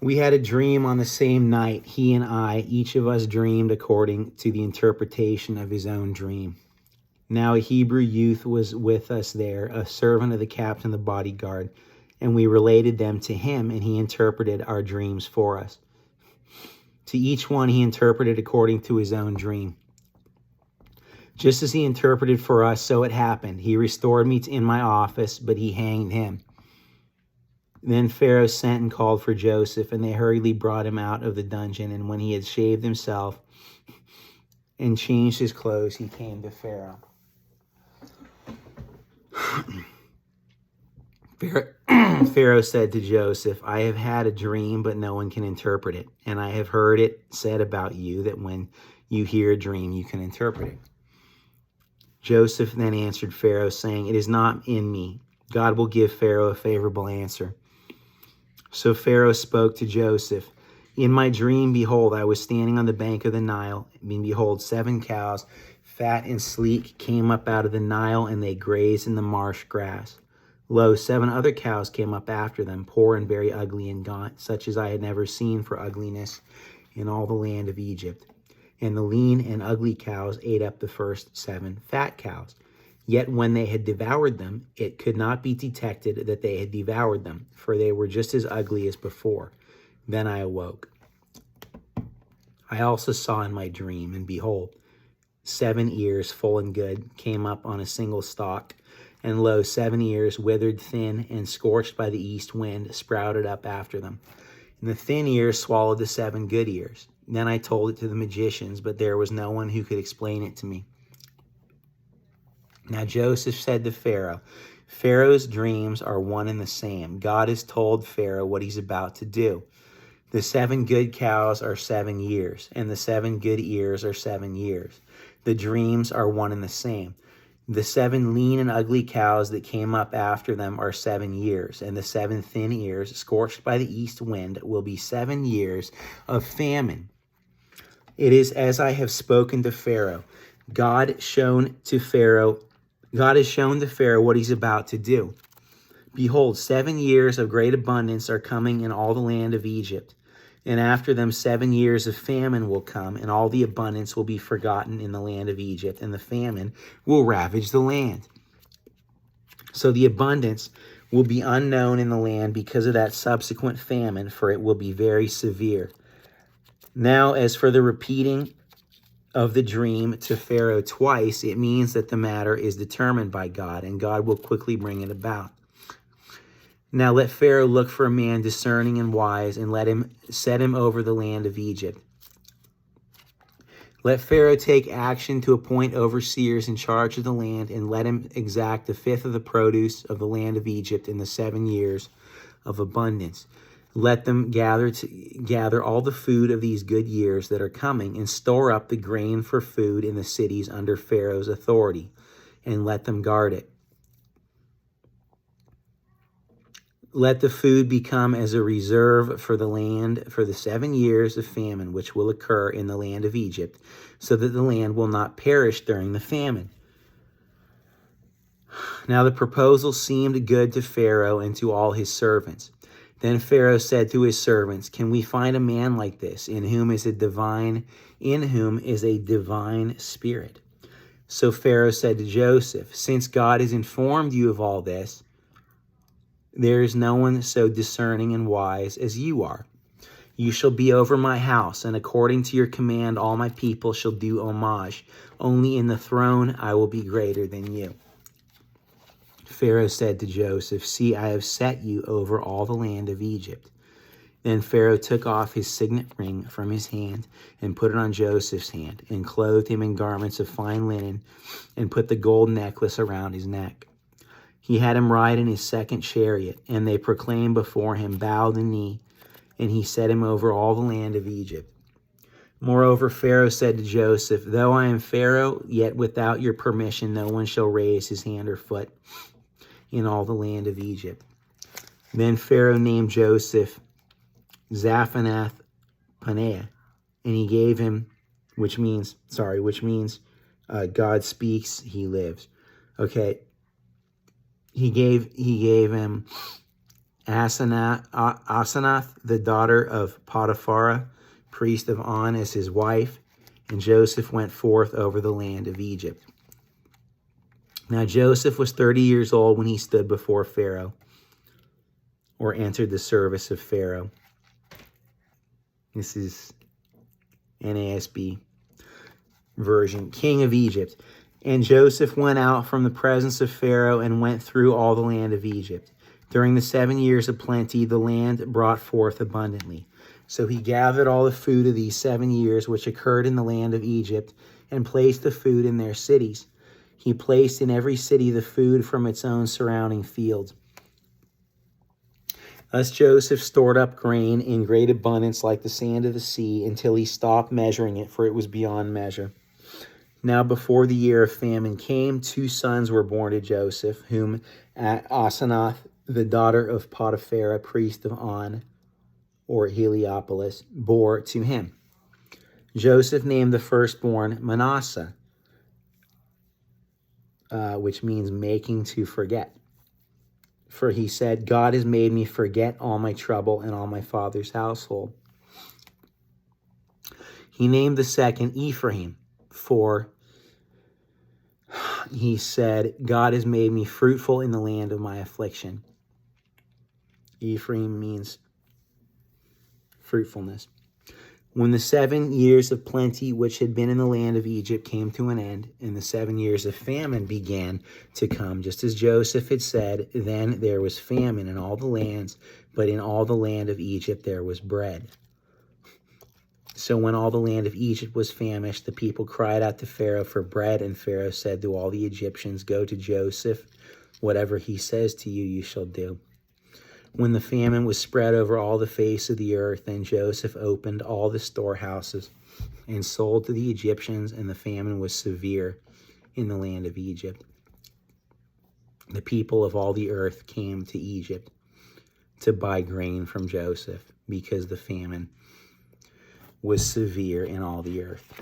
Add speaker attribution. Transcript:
Speaker 1: We had a dream on the same night. He and I, each of us dreamed according to the interpretation of his own dream. Now a Hebrew youth was with us there, a servant of the captain of the bodyguard, and we related them to him, and he interpreted our dreams for us. To each one he interpreted according to his own dream. Just as he interpreted for us, so it happened. He restored me in my office, but he hanged him. Then Pharaoh sent and called for Joseph, and they hurriedly brought him out of the dungeon. And when he had shaved himself and changed his clothes, he came to Pharaoh. Pharaoh said to Joseph, I have had a dream, but no one can interpret it. And I have heard it said about you that when you hear a dream, you can interpret it. Joseph then answered Pharaoh, saying, It is not in me. God will give Pharaoh a favorable answer. So Pharaoh spoke to Joseph, In my dream, behold, I was standing on the bank of the Nile, and behold, 7 cows, fat and sleek, came up out of the Nile, and they grazed in the marsh grass. Lo, 7 other cows came up after them, poor and very ugly and gaunt, such as I had never seen for ugliness in all the land of Egypt. And the lean and ugly cows ate up the first 7 fat cows. Yet when they had devoured them, it could not be detected that they had devoured them, for they were just as ugly as before. Then I awoke. I also saw in my dream, and behold, 7 ears full and good came up on a single stalk, and lo, 7 ears, withered thin and scorched by the east wind, sprouted up after them. And the thin ears swallowed the 7 good ears. Then I told it to the magicians, but there was no one who could explain it to me. Now Joseph said to Pharaoh, Pharaoh's dreams are one and the same. God has told Pharaoh what he's about to do. The 7 good cows are 7 years, and the 7 good ears are 7 years. The dreams are one and the same. The 7 lean and ugly cows that came up after them are 7 years, and the 7 thin ears, scorched by the east wind, will be 7 years of famine. It is as I have spoken to Pharaoh. God has shown to Pharaoh what he's about to do. Behold, 7 years of great abundance are coming in all the land of Egypt. And after them 7 years of famine will come, and all the abundance will be forgotten in the land of Egypt, and the famine will ravage the land. So the abundance will be unknown in the land because of that subsequent famine, for it will be very severe. Now, as for the repeating of the dream to Pharaoh twice, it means that the matter is determined by God, and God will quickly bring it about. Now let Pharaoh look for a man discerning and wise, and let him set him over the land of Egypt. Let Pharaoh take action to appoint overseers in charge of the land, and let him exact the 5th of the produce of the land of Egypt in the 7 years of abundance. Let them gather all the food of these good years that are coming, and store up the grain for food in the cities under Pharaoh's authority, and let them guard it. Let the food become as a reserve for the land for the 7 years of famine which will occur in the land of Egypt, so that the land will not perish during the famine. Now the proposal seemed good to Pharaoh and to all his servants. Then Pharaoh said to his servants, Can we find a man like this, in whom is a divine spirit? So Pharaoh said to Joseph, Since God has informed you of all this, there is no one so discerning and wise as you are. You shall be over my house, and according to your command all my people shall do homage. Only in the throne I will be greater than you. Pharaoh said to Joseph, See, I have set you over all the land of Egypt. Then Pharaoh took off his signet ring from his hand and put it on Joseph's hand, and clothed him in garments of fine linen, and put the gold necklace around his neck. He had him ride in his 2nd chariot, and they proclaimed before him, Bow the knee, and he set him over all the land of Egypt. Moreover, Pharaoh said to Joseph, Though I am Pharaoh, yet without your permission no one shall raise his hand or foot in all the land of Egypt. Then Pharaoh named Joseph Zaphanath-Paneah, and he gave him, which means God speaks, he lives. Okay. He gave him Asenath, the daughter of Potiphar, priest of On, as his wife, and Joseph went forth over the land of Egypt. Now Joseph was 30 years old when he stood before Pharaoh, or entered the service of Pharaoh. This is NASB version, king of Egypt. And Joseph went out from the presence of Pharaoh and went through all the land of Egypt. During the 7 years of plenty, the land brought forth abundantly. So he gathered all the food of these 7 years which occurred in the land of Egypt, and placed the food in their cities. He placed in every city the food from its own surrounding fields. Thus Joseph stored up grain in great abundance like the sand of the sea, until he stopped measuring it, for it was beyond measure. Now before the year of famine came, 2 sons were born to Joseph, whom Asenath, the daughter of Potiphar, priest of On, or Heliopolis, bore to him. Joseph named the firstborn Manasseh, which means making to forget. For he said, God has made me forget all my trouble and all my father's household. He named the second Ephraim, for he said, God has made me fruitful in the land of my affliction. Ephraim means fruitfulness. When the 7 years of plenty which had been in the land of Egypt came to an end, and the 7 years of famine began to come, just as Joseph had said, then there was famine in all the lands, but in all the land of Egypt there was bread. So when all the land of Egypt was famished, the people cried out to Pharaoh for bread, and Pharaoh said to all the Egyptians, go to Joseph, whatever he says to you, you shall do. When the famine was spread over all the face of the earth, then Joseph opened all the storehouses and sold to the Egyptians, and the famine was severe in the land of Egypt. The people of all the earth came to Egypt to buy grain from Joseph, because the famine was severe in all the earth.